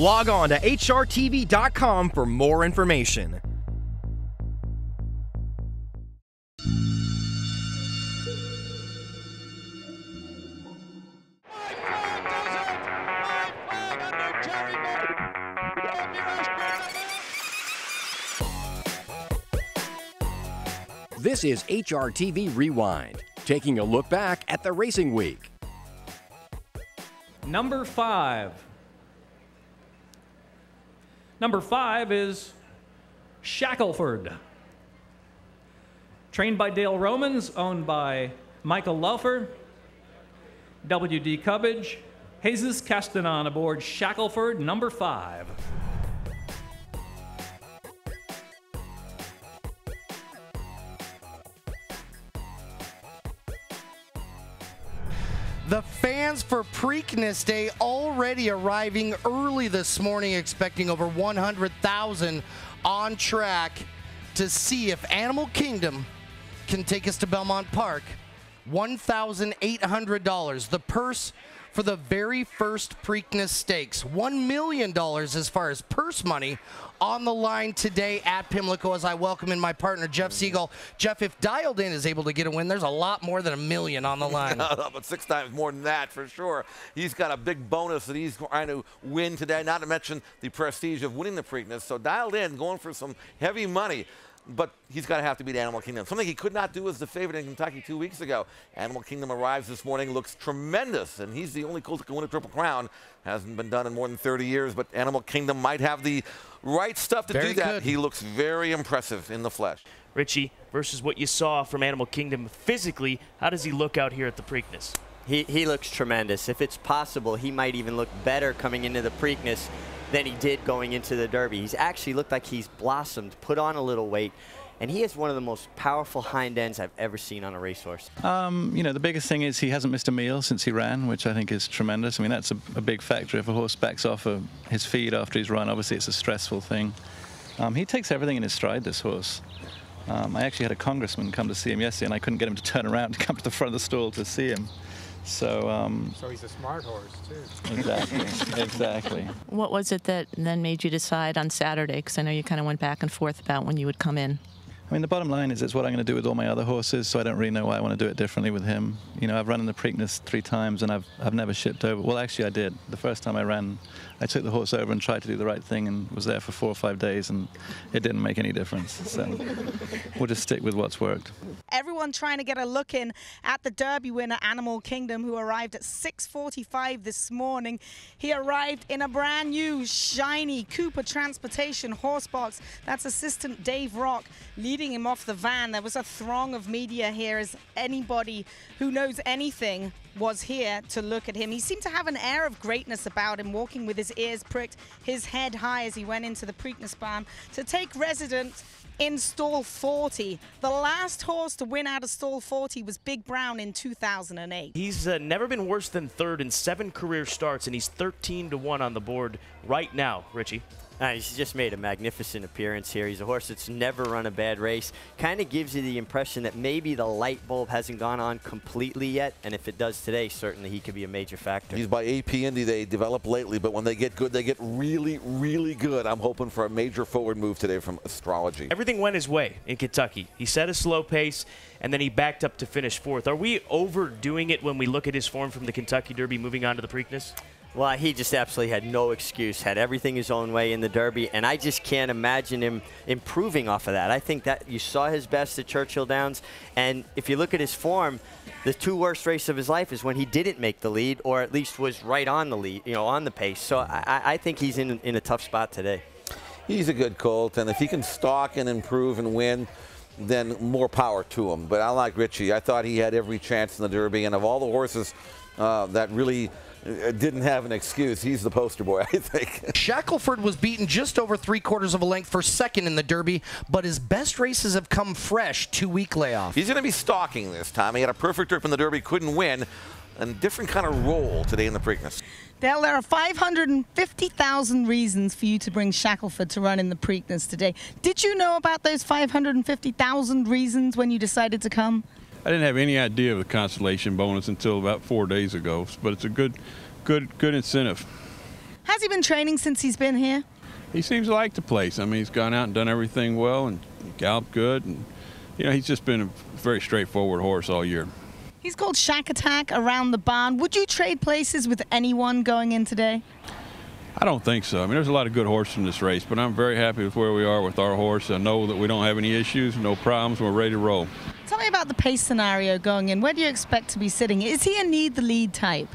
Log on to HRTV.com for more information. This is HRTV Rewind, taking a look back at the racing week. Number 5. Number 5 is Shackelford. Trained by Dale Romans, owned by Michael Laufer, W.D. Cubbage, Jesus Castanon aboard Shackelford, number 5. The fans for Preakness Day already arriving early this morning, expecting over 100,000 on track to see if Animal Kingdom can take us to Belmont Park. $1,800, the purse for the very first Preakness Stakes. $1 million as far as purse money on the line today at Pimlico, as I welcome in my partner, Jeff Siegel. Jeff, if Dialed In is able to get a win, there's a lot more than $1 million on the line. But 6 times more than that, for sure. He's got a big bonus that he's trying to win today, not to mention the prestige of winning the Preakness. So Dialed In, going for some heavy money. But he's got to have to beat Animal Kingdom. Something he could not do as the favorite in Kentucky 2 weeks ago. Animal Kingdom arrives this morning, looks tremendous, and he's the only colt that can win a Triple Crown. Hasn't been done in more than 30 years, but Animal Kingdom might have the right stuff to do that. Good. He looks very impressive in the flesh. Richie, versus what you saw from Animal Kingdom physically, how does he look out here at the Preakness? He looks tremendous. If it's possible, he might even look better coming into the Preakness than he did going into the Derby. He's actually looked like he's blossomed, put on a little weight, and he has one of the most powerful hind ends I've ever seen on a racehorse. You know, the biggest thing is he hasn't missed a meal since he ran, which I think is tremendous. I mean, that's a big factor. If a horse backs off of his feed after he's run, obviously it's a stressful thing. He takes everything in his stride, this horse. I actually had a congressman come to see him yesterday, and I couldn't get him to turn around to come to the front of the stall to see him. So he's a smart horse, too. Exactly, exactly. What was it that then made you decide on Saturday? Because I know you kind of went back and forth about when you would come in. I mean, the bottom line is it's what I'm going to do with all my other horses, so I don't really know why I want to do it differently with him. You know, I've run in the Preakness 3 times, and I've never shipped over. Well, actually, I did. The first time I ran, I took the horse over and tried to do the right thing and was there for 4 or 5 days, and it didn't make any difference. So we'll just stick with what's worked. Everyone trying to get a look in at the Derby winner, Animal Kingdom, who arrived at 6:45 this morning. He arrived in a brand new, shiny Cooper Transportation horse box. That's assistant Dave Rock leading him off the van. There was a throng of media here, as anybody who knows anything was here to look at him. He seemed to have an air of greatness about him, walking with his ears pricked, his head high as he went into the Preakness barn to take residence in stall 40. The last horse to win out of stall 40 was Big Brown in 2008. He's never been worse than 3rd in 7 career starts, and he's 13-1 on the board right now, Richie. He's just made a magnificent appearance here. He's a horse that's never run a bad race. Kind of gives you the impression that maybe the light bulb hasn't gone on completely yet, and if it does today, certainly he could be a major factor. He's by AP Indy. They develop lately, but when they get good, they get really, really good. I'm hoping for a major forward move today from Astrology. Everything went his way in Kentucky. He set a slow pace, and then he backed up to finish 4th. Are we overdoing it when we look at his form from the Kentucky Derby moving on to the Preakness? Well, he just absolutely had no excuse, had everything his own way in the Derby, and I just can't imagine him improving off of that. I think that you saw his best at Churchill Downs, and if you look at his form, the 2 worst races of his life is when he didn't make the lead, or at least was right on the lead, you know, on the pace. So I think he's in a tough spot today. He's a good colt, and if he can stalk and improve and win, then more power to him. But I like Richie. I thought he had every chance in the Derby, and of all the horses that really didn't have an excuse, he's the poster boy, I think. Shackelford was beaten just over 3/4 of a length for 2nd in the Derby, but his best races have come fresh 2-week layoff. He's going to be stalking this time. He had a perfect trip in the Derby, couldn't win, and different kind of role today in the Preakness. Dale, there are 550,000 reasons for you to bring Shackelford to run in the Preakness today. Did you know about those 550,000 reasons when you decided to come? I didn't have any idea of the consolation bonus until about 4 days ago, but it's a good incentive. Has he been training since he's been here? He seems to like the place. I mean, he's gone out and done everything well and galloped good. And, you know, he's just been a very straightforward horse all year. He's called Shack Attack around the barn. Would you trade places with anyone going in today? I don't think so. I mean, there's a lot of good horses in this race, but I'm very happy with where we are with our horse. I know that we don't have any issues, no problems. We're ready to roll. Tell me about the pace scenario going in. Where do you expect to be sitting? Is he a need the lead type?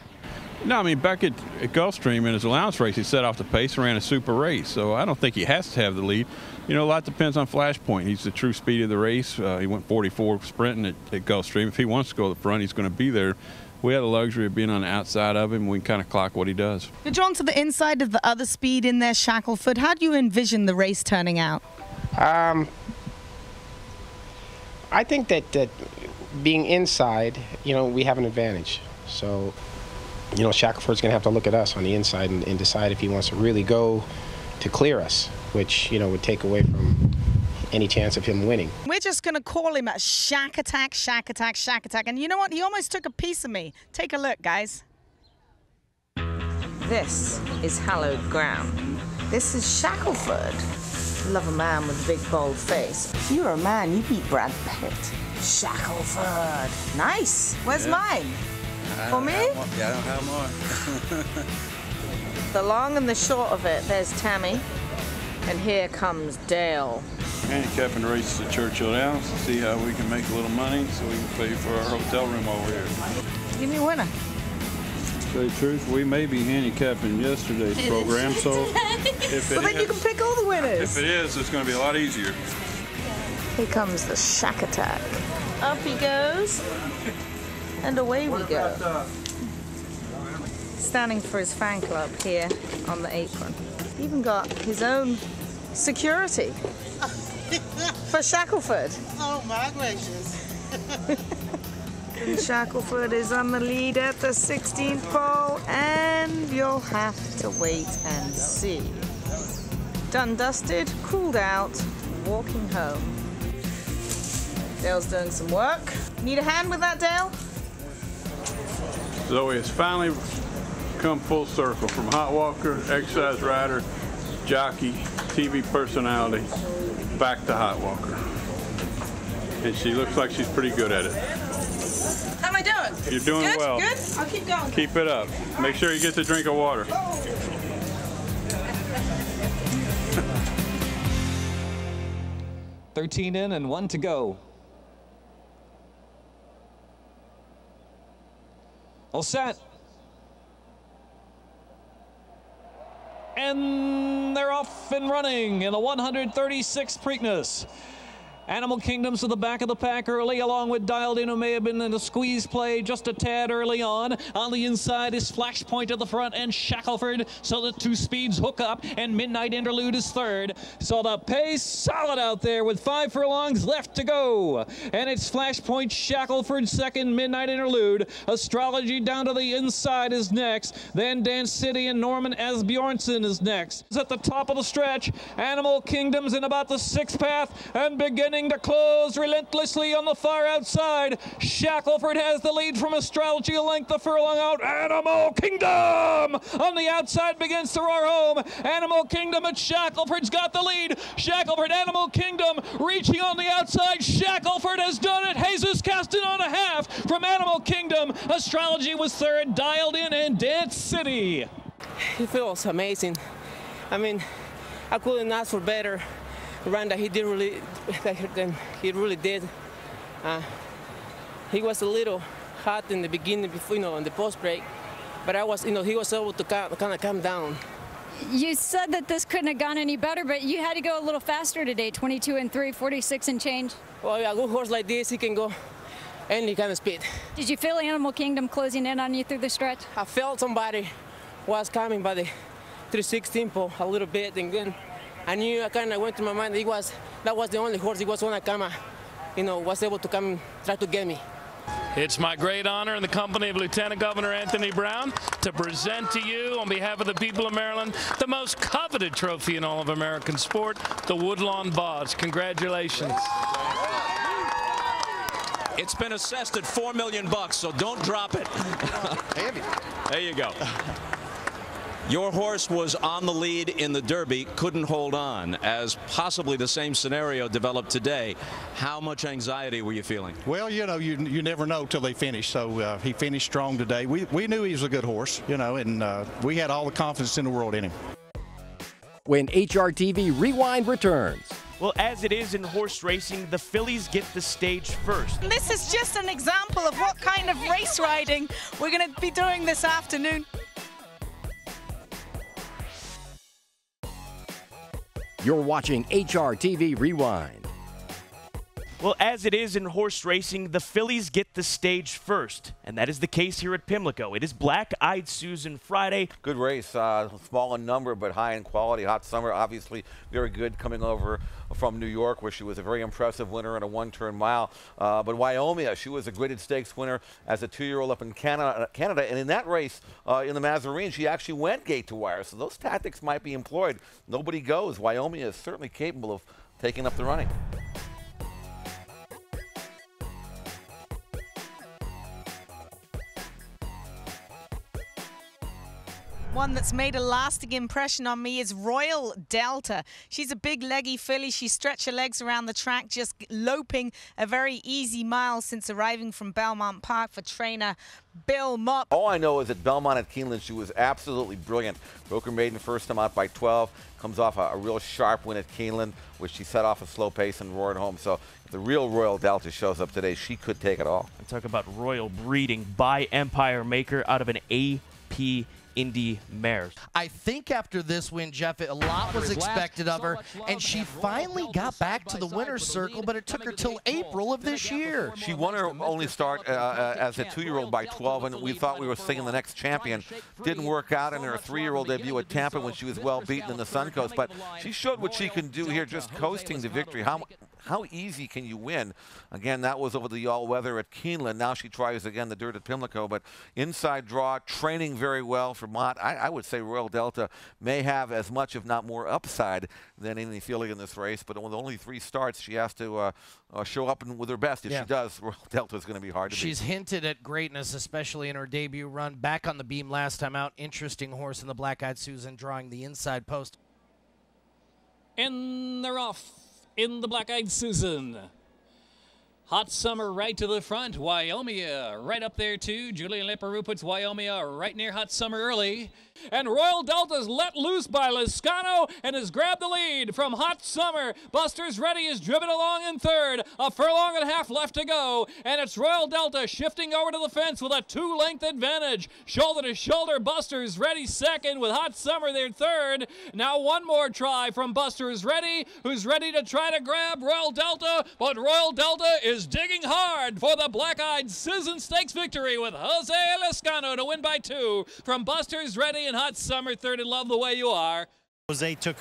No, I mean, back at Gulfstream in his allowance race, he set off the pace and ran a super race. So I don't think he has to have the lead. You know, a lot depends on Flashpoint. He's the true speed of the race. He went 44 sprinting at Gulfstream. If he wants to go to the front, he's going to be there. We have the luxury of being on the outside of him. We can kind of clock what he does. You're drawn to the inside of the other speed in there, Shackelford. How do you envision the race turning out? I think that being inside, you know, we have an advantage. So, you know, Shackelford's going to have to look at us on the inside and decide if he wants to really go to clear us, which, you know, would take away from any chance of him winning. We're just going to call him a Shack Attack, Shack Attack, Shack Attack. And you know what? He almost took a piece of me. Take a look, guys. This is hallowed ground. This is Shackelford. Love a man with a big, bold face. If you're a man, you beat Brad Pitt. Shackelford. Nice. Where's mine? For me? Yeah, I don't have more. The long and the short of it, there's Tammy. And here comes Dale. Handicapping races at Churchill Downs to see how we can make a little money so we can pay for our hotel room over here. Give me a winner. To tell you the truth, we may be handicapping yesterday's program, so if it Well, then you can pick all the winners. If it is, it's going to be a lot easier. Here comes the Shack Attack. Up he goes. And away we go. Standing for his fan club here on the apron. Even got his own security for Shackelford. Oh, my gracious. And Shackelford is on the lead at the 16th pole, and you'll have to wait and see. Done, dusted, cooled out, walking home. Dale's doing some work. Need a hand with that, Dale? Zoe has finally come full circle from hot walker, exercise rider, jockey, TV personality, back to hot walker. And she looks like she's pretty good at it. How am I doing? You're doing good? well. Good? I'll keep going. Keep it up. Make sure you get the drink of water. 13 in and 1 to go. All set. And they're off and running in a 136th Preakness. Animal Kingdom's to the back of the pack early, along with Dialed In, who may have been in a squeeze play just a tad early on. On the inside is Flashpoint at the front and Shackelford, so the two speeds hook up, and Midnight Interlude is third. So the pace solid out there with 5 furlongs left to go. And it's Flashpoint, Shackelford second, Midnight Interlude. Astrology down to the inside is next. Then Dance City and Norman Asbjornsen is next. At the top of the stretch, Animal Kingdom's in about the 6th path and beginning to close relentlessly on the far outside. Shackelford has the lead from Astrology, a length of furlong out. Animal Kingdom on the outside begins to roar home. Animal Kingdom, but Shackelford's got the lead. Shackelford, Animal Kingdom reaching on the outside. Shackelford has done it. Jesus casting on a half from Animal Kingdom. Astrology was third, Dialed In, and Dance City. It feels amazing. I mean, I couldn't ask for better. Run that he did really, he really did. He was a little hot in the beginning, before, on the post break, but he was able to kind of calm down. You said that this couldn't have gone any better, but you had to go a little faster today. 22 and 3, 46 and change. Well, a good horse like this, he can go any kind of speed. Did you feel Animal Kingdom closing in on you through the stretch? I felt somebody was coming by the 316 pole a little bit, and then I knew, I kind of went to my mind, that was the only horse, he was one that was able to come and try to get me. It's my great honor in the company of Lieutenant Governor Anthony Brown to present to you, on behalf of the people of Maryland, the most coveted trophy in all of American sport, the Woodlawn Boss. Congratulations. It's been assessed at $4 million, so don't drop it. There you go. Your horse was on the lead in the Derby, couldn't hold on. As possibly the same scenario developed today, how much anxiety were you feeling? Well, you know, you never know till they finish. So he finished strong today. We knew he was a good horse, you know, and we had all the confidence in the world in him. When HRTV Rewind returns. Well, as it is in horse racing, the fillies get the stage first. This is just an example of what kind of race riding we're going to be doing this afternoon. You're watching HRTV Rewind. Well, as it is in horse racing, the fillies get the stage first, and that is the case here at Pimlico. It is Black-Eyed Susan Friday. Good race, small in number but high in quality. Hot Summer, obviously very good, coming over from New York, where she was a very impressive winner in a one-turn mile. But Wyomia, she was a graded stakes winner as a 2-year-old up in Canada, and in that race in the Mazarine, she actually went gate to wire. So those tactics might be employed. Nobody goes. Wyomia is certainly capable of taking up the running. One that's made a lasting impression on me is Royal Delta. She's a big leggy filly. She stretched her legs around the track, just loping a very easy mile since arriving from Belmont Park for trainer Bill Mott. All I know is at Belmont at Keeneland, she was absolutely brilliant. Broke her maiden first time out by 12. Comes off a real sharp win at Keeneland, which she set off a slow pace and roared home. So if the real Royal Delta shows up today, she could take it all. I talk about royal breeding by Empire Maker out of an AP Indy mare. I think after this win, Jeff, a lot was expected of her, and she finally got back to the winner's circle, but it took her till April of this year. She won her only start as a 2-year-old by 12, and we thought we were singing the next champion. Didn't work out in her 3-year-old debut at Tampa when she was well beaten in the Suncoast, but she showed what she can do here, just coasting to victory. How easy can you win? Again, that was over the all-weather at Keeneland. Now she tries again the dirt at Pimlico, but inside draw, training very well for Mott. I would say Royal Delta may have as much, if not more, upside than any filly in this race, but with only 3 starts, she has to show up with her best. If she does, Royal Delta is going to be hard to beat. She's hinted at greatness, especially in her debut run. Back on the beam last time out. Interesting horse in the Black-Eyed Susan, drawing the inside post. And they're off in the Black-Eyed Susan. Hot Summer right to the front. Wyomia right up there too. Julian Leperoux puts Wyomia right near Hot Summer early. And Royal Delta's let loose by Liscano and has grabbed the lead from Hot Summer. Buster's Ready is driven along in third. A furlong and a half left to go. And it's Royal Delta shifting over to the fence with a 2-length advantage. Shoulder to shoulder, Buster's Ready second with Hot Summer there third. Now one more try from Buster's Ready, who's ready to try to grab Royal Delta. But Royal Delta is digging hard for the Black-Eyed Susan Stakes victory with Jose Liscano to win by 2 from Buster's Ready and Hot Summer third and Love the Way You Are. Jose took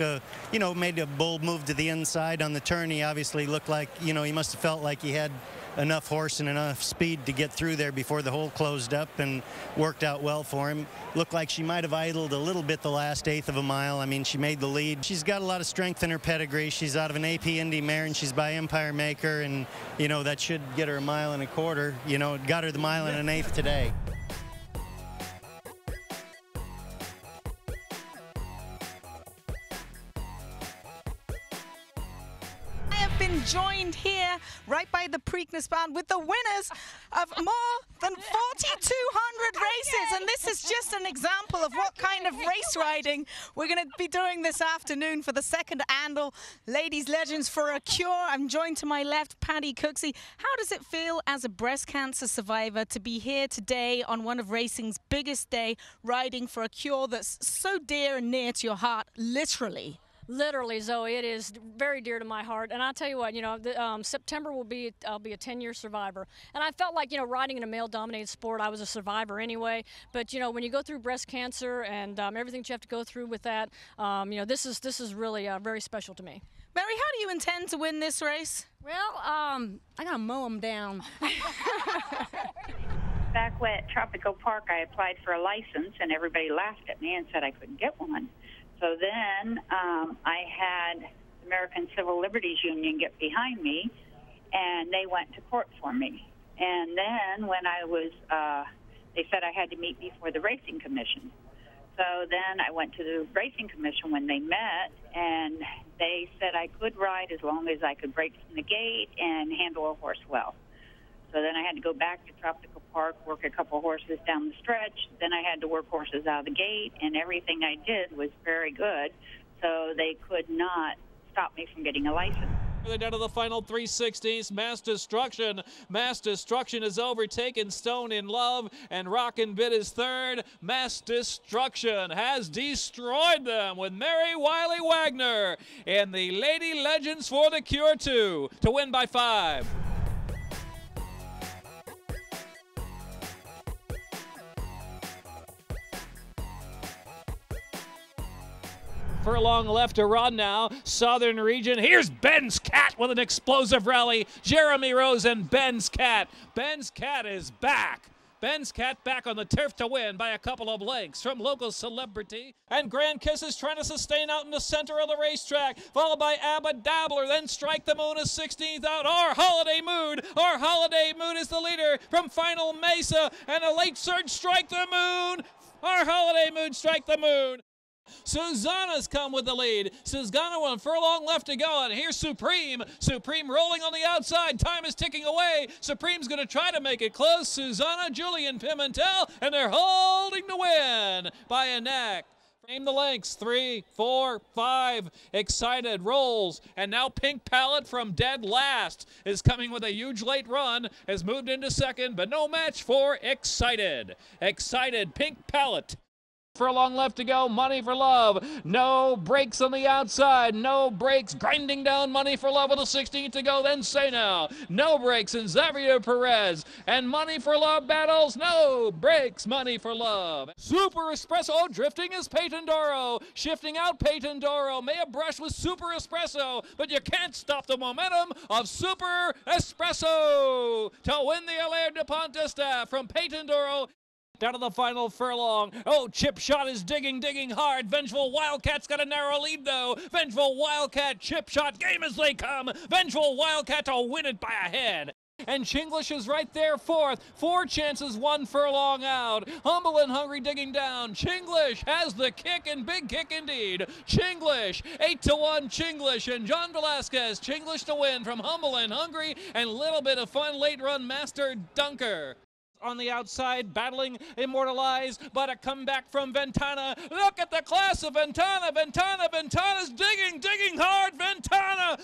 made a bold move to the inside on the turn. He obviously looked like, he must have felt like he had enough horse and enough speed to get through there before the hole closed up, and worked out well for him. Looked like she might have idled a little bit the last 1/8 of a mile. I mean, she made the lead. She's got a lot of strength in her pedigree. She's out of an AP Indy mare, and she's by Empire Maker, and, that should get her 1 1/4 miles. It got her the 1 1/8 miles today. Been joined here right by the Preakness barn with the winners of more than 4,200 races, and this is just an example of what kind of race riding we're going to be doing this afternoon for the second annual Ladies Legends for a Cure. I'm joined to my left, Paddy Cooksey. How does it feel as a breast cancer survivor to be here today on one of racing's biggest day, riding for a cure that's so dear and near to your heart, literally? Literally, Zoe, it is very dear to my heart. And I'll tell you what, September I'll be a 10-year survivor. And I felt like, riding in a male-dominated sport, I was a survivor anyway. But, when you go through breast cancer and everything that you have to go through with that, this is really very special to me. Mary, how do you intend to win this race? Well, I got to mow them down. Back at Tropico Park, I applied for a license, and everybody laughed at me and said I couldn't get one. So then I had the American Civil Liberties Union get behind me, and they went to court for me. And then when I was, they said I had to meet before the Racing Commission. So then I went to the racing commission when they met, and they said I could ride as long as I could break from the gate and handle a horse well. So then I had to go back to Tropical Park, work a couple horses down the stretch. Then I had to work horses out of the gate, and everything I did was very good. So they could not stop me from getting a license. They're down to the final 3/16. Mass Destruction. Mass Destruction has overtaken Stone in Love, and Rockin' Bit is third. Mass Destruction has destroyed them with Mary Wiley Wagner and the Lady Legends for the Cure 2 to win by 5. Furlong left to run now. Southern region. Here's Ben's Cat with an explosive rally. Jeremy Rose and Ben's Cat. Ben's Cat is back. Ben's Cat back on the turf to win by a couple of lengths from local celebrity. And Grand Kiss is trying to sustain out in the center of the racetrack, followed by Abba Dabbler. Then Strike the Moon is 16th out. Our Holiday Mood. Our Holiday Mood is the leader from Final Mesa. And a late surge Strike the Moon. Our Holiday Mood, Strike the Moon. Susanna's come with the lead. Susanna 1 furlong left to go, and here's Supreme. Supreme rolling on the outside. Time is ticking away. Supreme's going to try to make it close. Susanna, Julian Pimentel, and they're holding the win by a neck. Frame the lengths, 3, 4, 5. Excited rolls, and now Pink Palette from dead last is coming with a huge late run. Has moved into second, but no match for Excited. Excited, Pink Palette. Furlong left to go, Money for Love. No brakes on the outside. No brakes. Grinding down Money for Love with a 16th to go. Then Say Now. No brakes and Xavier Perez. And Money for Love battles. No brakes. Money for Love. Super Espresso drifting is Peytondoro. Shifting out Peytondoro. May have brushed with Super Espresso, but you can't stop the momentum of Super Espresso to win the Allaire de Pontesta from Peytondoro. Down to the final furlong. Oh, Chip Shot is digging hard. Vengeful Wildcat's got a narrow lead, though. Vengeful Wildcat, Chip Shot, game as they come. Vengeful Wildcat to win it by a head. And Chinglish is right there fourth. 4 chances, 1 furlong out. Humble and Hungry digging down. Chinglish has the kick, and big kick indeed. Chinglish, 8-1 Chinglish, and John Velasquez. Chinglish to win from Humble and Hungry, and a little bit of fun late run Master Dunker. On the outside, battling Immortalized, but a comeback from Ventana. Look at the class of Ventana. Ventana's digging hard. Ventana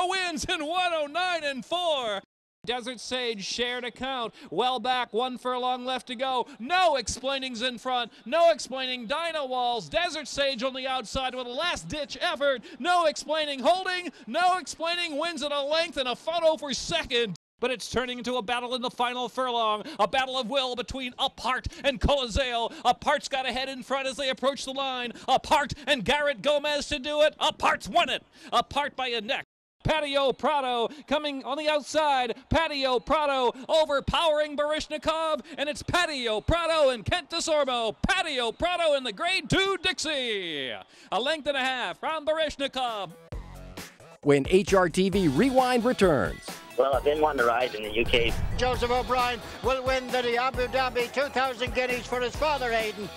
wins in 109-4. Desert Sage shared account. Well back, 1 furlong left to go. No explainings in front. No explaining Dino Walls. Desert Sage on the outside with a last-ditch effort. No explaining holding. No explaining wins at a length and a photo for second. But it's turning into a battle in the final furlong. A battle of will between Apart and Coliseo. Apart's got ahead in front as they approach the line. Apart and Garrett Gomez to do it. Apart's won it. Apart by a neck. Patio Prado coming on the outside. Patio Prado overpowering Barishnikov. And it's Patio Prado and Kent DeSormo. Patio Prado in the grade 2 Dixie. A length and a half from Barishnikov. When HRTV Rewind returns. Well, I've been wanting to ride in the UK. Joseph O'Brien will win the Abu Dhabi 2,000 guineas for his father, Aidan.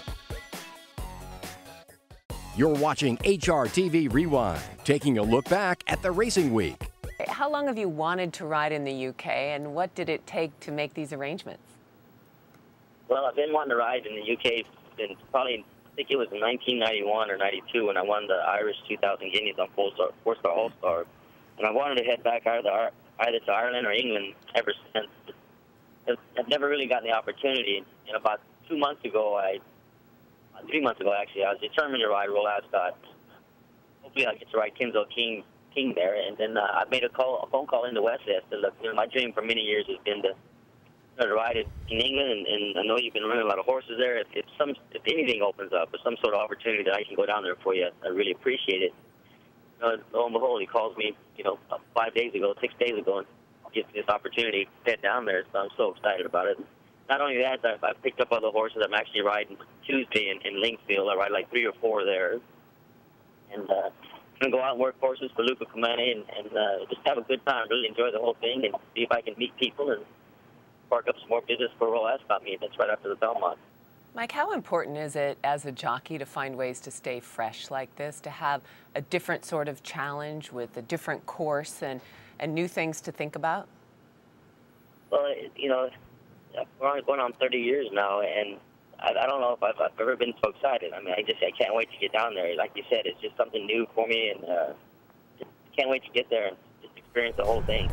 You're watching HRTV Rewind, taking a look back at the racing week. How long have you wanted to ride in the UK, and what did it take to make these arrangements? Well, I've been wanting to ride in the UK since probably, I think it was in 1991 or 92 when I won the Irish 2,000 guineas on four-star All-Star. And I wanted to head back either to Ireland or England ever since. I've never really gotten the opportunity. And about 2 months ago, 3 months ago actually, I was determined to ride Royal Ascot. Hopefully I'll get to ride Kinsale King there. And then I made a phone call into Wesley. I said, look, my dream for many years has been to ride it in England, and I know you've been running a lot of horses there. If anything opens up, or some sort of opportunity that I can go down there for you, I really appreciate it. Lo and behold, he calls me, 6 days ago, and gives me this opportunity to head down there. So I'm so excited about it. Not only that, I picked up other horses. I'm actually riding Tuesday in Linkfield. I ride like 3 or 4 there, and I'm gonna go out and work horses for Luca Comani and just have a good time. Really enjoy the whole thing and see if I can meet people and spark up some more business for Royal Ascot meet. That's right after the Belmont. Mike, how important is it as a jockey to find ways to stay fresh like this, to have a different sort of challenge with a different course and new things to think about? Well, you know, we're going on 30 years now, and I don't know if I've ever been so excited. I mean, I can't wait to get down there. Like you said, it's just something new for me, and just can't wait to get there and just experience the whole thing.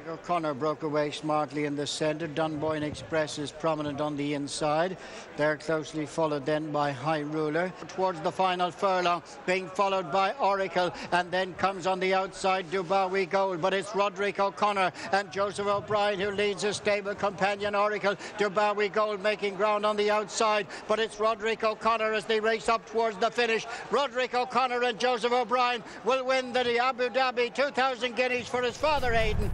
O'Connor broke away smartly in the centre. Dunboyne Express is prominent on the inside. They're closely followed then by High Ruler. Towards the final furlong, being followed by Oracle, and then comes on the outside Dubawi Gold. But it's Roderick O'Connor and Joseph O'Brien who leads his stable companion Oracle. Dubawi Gold making ground on the outside, but it's Roderick O'Connor as they race up towards the finish. Roderick O'Connor and Joseph O'Brien will win the Abu Dhabi 2,000 guineas for his father, Aidan.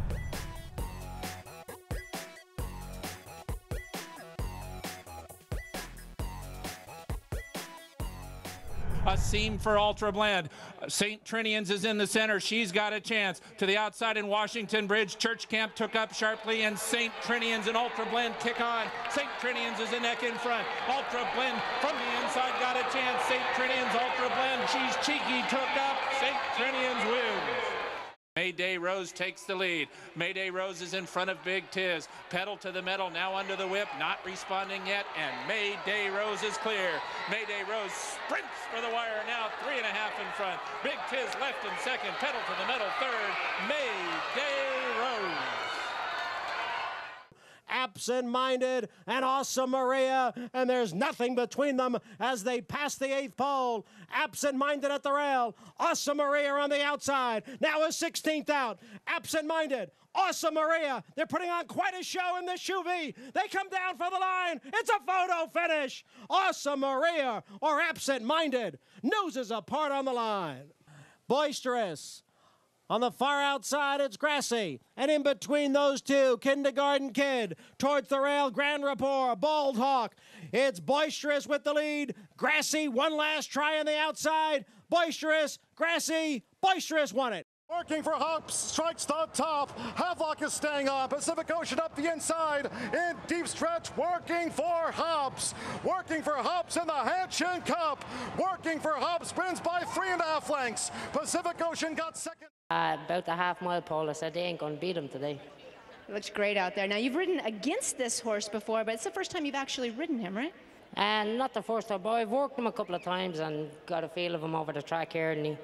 A seam for Ultra Blend. St. Trinian's is in the center. She's got a chance. To the outside in Washington Bridge. Church Camp took up sharply, and St. Trinian's and Ultra Blend kick on. St. Trinian's is a neck in front. Ultra Blend from the inside got a chance. St. Trinian's, Ultra Blend. She's cheeky, took up. St. Trinian's wins. Mayday Rose takes the lead. Mayday Rose is in front of Big Tiz. Pedal to the metal, now under the whip, not responding yet, and Mayday Rose is clear. Mayday Rose sprints for the wire, now 3.5 in front. Big Tiz left in second, pedal to the metal third. Mayday Rose. Absent-minded and Awesome Maria, and there's nothing between them as they pass the 8th pole. Absent-minded at the rail, Awesome Maria on the outside, now a 16th out. Absent-minded, Awesome Maria, they're putting on quite a show in the Chuvy. They come down for the line, it's a photo finish. Awesome Maria or Absent-minded, noses apart on the line. Boisterous. On the far outside, it's Grassy. And in between those two, Kindergarten Kid. Towards the rail, Grand Rapport, Bald Hawk. It's Boisterous with the lead. Grassy, one last try on the outside. Boisterous, Grassy, Boisterous won it. Working for Hops, strikes the top. Havelock is staying on. Pacific Ocean up the inside. In deep stretch, working for Hops. Working for Hops in the Hanshin Cup. Working for Hops, wins by 3.5 lengths. Pacific Ocean got second. About the half-mile pole, I said they ain't going to beat him today. It looks great out there. Now, you've ridden against this horse before, but it's the first time you've actually ridden him, right? And not the first time, but I've worked him a couple of times and got a feel of him over the track here, and he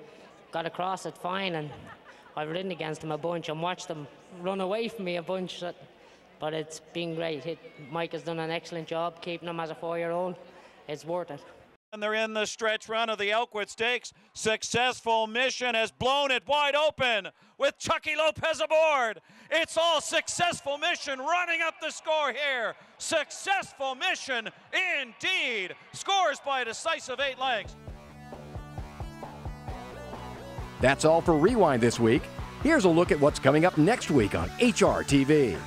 got across it fine, and I've ridden against him a bunch and watched him run away from me a bunch, but it's been great. Mike has done an excellent job keeping him as a 4-year-old. It's worth it. And they're in the stretch run of the Elkwood Stakes. Successful Mission has blown it wide open with Chucky Lopez aboard. It's all Successful Mission running up the score here. Successful Mission indeed. Scores by a decisive 8 lengths. That's all for Rewind this week. Here's a look at what's coming up next week on HRTV.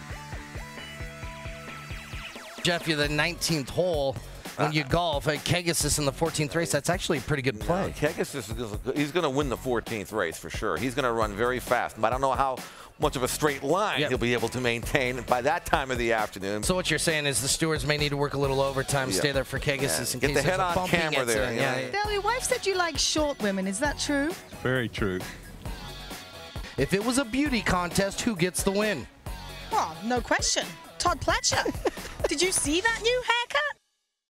Jeff, you're the 19th hole. When you golf at Kegasis in the 14th race, that's actually a pretty good play. Kegasis, he's going to win the 14th race for sure. He's going to run very fast, but I don't know how much of a straight line he'll be able to maintain by that time of the afternoon. So what you're saying is the stewards may need to work a little overtime, stay there for Kegasis in case Get the head on camera there. Dale, your wife said you like short women. Is that true? Very true. If it was a beauty contest, who gets the win? Well, no question. Todd Pletcher. Did you see that new haircut?